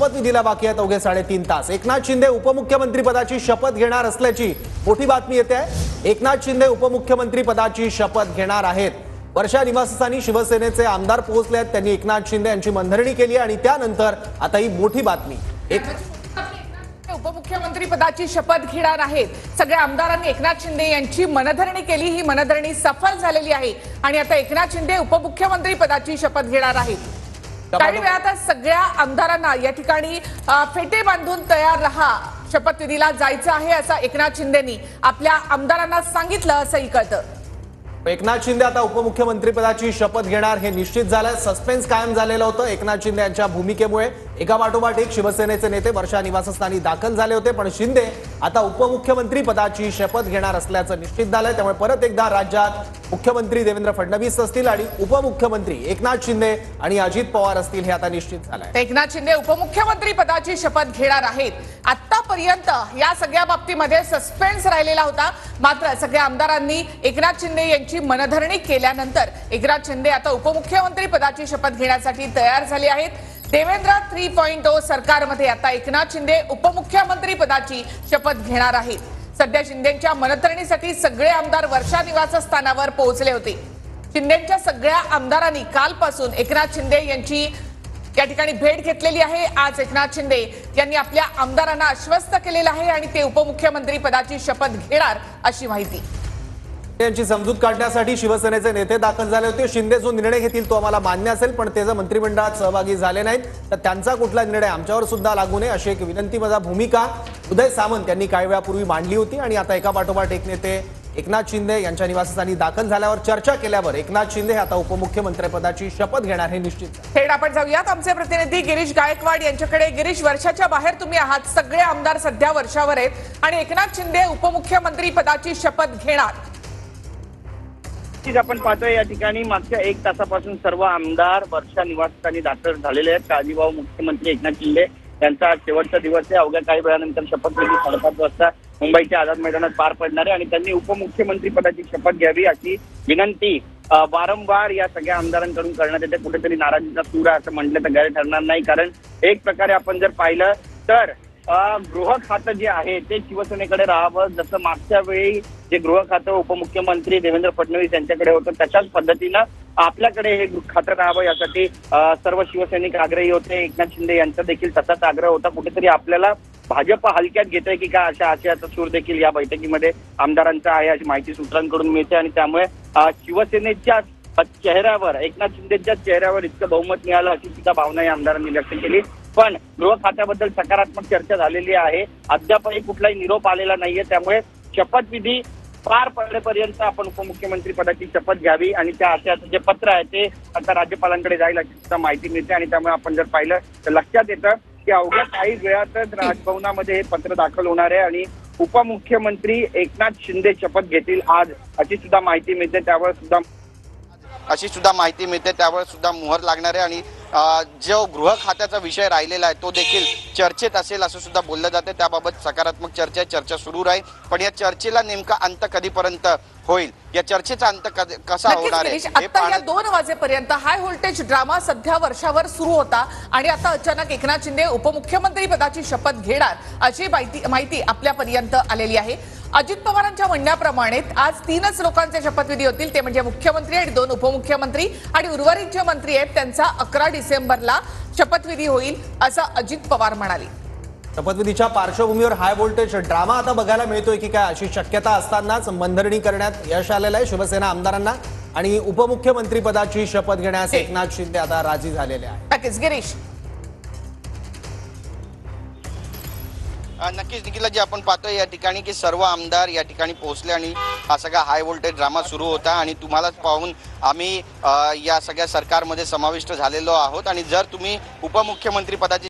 शपथविधीला बाकी आहेत अवघे 3.5 तास। एकनाथ शिंदे उपमुख्यमंत्री पदाची शपथ घेणार असल्याची मोठी बातमी येते आहे। एकनाथ शिंदे उपमुख्यमंत्री पदाची शपथ घेणार आहेत। वर्षा निवासस्थानी शिवसेनेचे आमदार पोहोचले आहेत। त्यांनी एकनाथ शिंदे यांची मनधरणी केली आणि त्यानंतर आता ही मोठी बातमी उपमुख्यमंत्री पदाची शपथ घेणार आहेत। सगळ्या आमदारांनी एकनाथ शिंदे यांची मनधरणी केली। ही मनधरणी सफल झालेली आहे आणि आता एकनाथ शिंदे उपमुख्यमंत्री पदाची शपथ घेणार आहेत। काही वेळातच सगळ्या आमदारांना या ठिकाणी फेटे बांधून तयार रहा, शपथविधीला जायचं आहे असं एकनाथ शिंदेंनी आपल्या आमदारांना सांगितलं असंही कळतं। एकनाथ शिंदे आता उपमुख्यमंत्री पदाची शपथ घेणार हे निश्चित झालं। सस्पेन्स कायम झालेलं होतं एकनाथ शिंदे यांच्या भूमिकेमुळे। एका पाठोपाठ एक शिवसेनेचे नेते वर्षा निवासस्थानी दाखल झाले होते, पण शिंदे आता उपमुख्यमंत्री पदाची शपथ घेणार असल्याचं निश्चित झालंय। त्यामुळे परत एकदा राज्यात मुख्यमंत्री देवेंद्र फडणवीस असतील आणि उपमुख्यमंत्री एकनाथ शिंदे आणि अजित पवार असतील हे आता निश्चित झालंय। एकनाथ शिंदे उपमुख्यमंत्री पदाची शपथ घेणार आहेत। आतापर्यंत या सगळ्या बाबतीमध्ये सस्पेन्स राहिलेला होता, मात्र सगळ्या आमदारांनी एकनाथ शिंदे यांची मनधरणी केल्यानंतर एकनाथ शिंदे आता उपमुख्यमंत्री पदाची शपथ घेण्यासाठी तयार झाले आहेत। देवेंद्र 3.0 सरकारमध्ये आता एकनाथ शिंदे उपमुख्यमंत्री पदाची शपथ घेणार आहेत। सध्या शिंदेंच्या मनधरणीसाठी सगळे आमदार वर्षा निवासस्थानावर पोहोचले होते। शिंदेंच्या सगळ्या आमदारांनी कालपासून एकनाथ शिंदे यांची या ठिकाणी भेट घेतलेली आहे। आज एकनाथ शिंदे यांनी आपल्या आमदारांना आश्वस्त केलेलं आहे आणि ते उपमुख्यमंत्री पदाची शपथ घेणार अशी माहिती। यांची समजूत काढण्यासाठी शिवसेनेचे नेते दाखल झाले होते। शिंदे जो निर्णय घेतील तो आम्हाला मान्य असेल, पण ते जर मंत्रिमंडळात सहभागी झाले नाहीत तर त्यांचा कुठला निर्णय आमच्यावर सुद्धा लागू नये अशी एक विनंती माझा भूमिका उदय सामंत यांनी काही वेळापूर्वी मांडली होती। आणि आता एका पाठोपाठ एक नेते एकनाथ शिंदे यांच्या निवासस्थानी दाखल झाल्यावर चर्चा केल्यावर एकनाथ शिंदे आता उपमुख्यमंत्री पदाची शपथ घेणार हे निश्चित। थेट आपण जाऊयात आमचे प्रतिनिधी गिरीश गायकवाड यांच्याकडे। गिरीश, वर्षाच्या बाहेर तुम्ही आहात, सगळे आमदार सध्या वर्षावर आहेत आणि एकनाथ शिंदे उपमुख्यमंत्री पदाची शपथ घेणार। आपण पाहतोय या ठिकाणी मागच्या 1 तासापासून सर्व आमदार वर्षा निवासस्थानी दाखल झालेले आहेत। काळजीभाऊ मुख्यमंत्री एकनाथ शिंदे यांचा शेवटचा दिवस आहे। अवघ्या काही वेळानंतर शपथविधी 5:30 वाजता मुंबईच्या आझाद मैदानात पार पडणार आहे आणि त्यांनी उपमुख्यमंत्री पदाची शपथ घ्यावी अशी विनंती वारंवार या सगळ्या आमदारांकडून करण्यात येते। कुठेतरी नाराजीचा सूर असं म्हटलं तर गैर ठरणार नाही, कारण एक प्रकारे आपण जर पाहिलं तर गृह खातं जे आहे ते शिवसेनेकडे राहावं, जसं मागच्या वेळी जे गृह खातं उपमुख्यमंत्री देवेंद्र फडणवीस यांच्याकडे होतं त्याच्याच पद्धतीनं आपल्याकडे हे खातं राहावं यासाठी सर्व शिवसैनिक आग्रही होते। एकनाथ शिंदे यांचा देखील तसाच आग्रह होता। कुठेतरी आपल्याला भाजप हलक्यात घेतोय की काय अशा आशयाचा सूर देखील या बैठकीमध्ये आमदारांचा आहे अशी माहिती सूत्रांकडून मिळते आणि त्यामुळे शिवसेनेच्या चेहऱ्यावर एकनाथ शिंदेच्या चेहऱ्यावर इतकं बहुमत मिळालं अशी सुद्धा भावना या आमदारांनी व्यक्त केली। पण गृह खात्याबद्दल सकारात्मक चर्चा झालेली आहे। अद्यापही कुठलाही निरोप आलेला नाहीये, त्यामुळे शपथविधी पार पडलेपर्यंत आपण उपमुख्यमंत्री पदाची शपथ घ्यावी आणि त्या आशयाचं जे पत्र आहे ते आता राज्यपालांकडे जाईल अशी सुद्धा माहिती मिळते। आणि त्यामुळे आपण जर पाहिलं तर लक्षात येतं की अवघ्या काही वेळातच राजभवनामध्ये हे पत्र दाखल होणार आहे आणि उपमुख्यमंत्री एकनाथ शिंदे शपथ घेतील आज अशी सुद्धा माहिती मिळते। त्यावर सुद्धा मोहर लागणार आहे आणि जो गृह खात्याचा विषय राहिलेला आहे तो देखील चर्चेत असेल असं सुद्धा बोललं जाते। त्याबाबत सकारात्मक चर्चा सुरू राहील, पण या चर्चेला नेमका अंत कधीपर्यंत होईल, या चर्चेचा अंत कसा होणार आहे आता या 2 वाजेपर्यंत हाय व्होल्टेज ड्रामा सध्या वर्षावर सुरू होता आणि आता अचानक एकनाथ शिंदे उपमुख्यमंत्री पदाची शपथ घेणार अशी माहिती आपल्यापर्यंत आलेली आहे। अजित पवारांच्या म्हणण्याप्रमाणे आज 3च लोकांचे शपथविधी होतील, ते म्हणजे मुख्यमंत्री आणि 2 उपमुख्यमंत्री आणि उर्वरित जे मंत्री आहेत त्यांचा 11 डिसेंबरला शपथविधी होईल असं अजित पवार म्हणाले। शपथविधीच्या पार्श्वभूमीवर हाय व्होल्टेज ड्रामा आता बघायला मिळतोय की काय अशी शक्यता असतानाच मनधरणी करण्यात यश आलेलं आहे शिवसेना आमदारांना आणि उपमुख्यमंत्री पदाची शपथ घेण्यास एकनाथ शिंदे आता राजी झालेले आहेत। नक्कीच गिरीश, नक्कीच निखिलजी, आपण पाहतोय या ठिकाणी की सर्व आमदार या ठिकाणी पोहोचले आणि हा सगळा हाय व्होल्टेज ड्रामा सुरू होता आणि तुम्हाला पाहून आम्ही या सगळ्या सरकारमध्ये समाविष्ट झालेलो आहोत आणि जर तुम्ही उपमुख्यमंत्री पदाची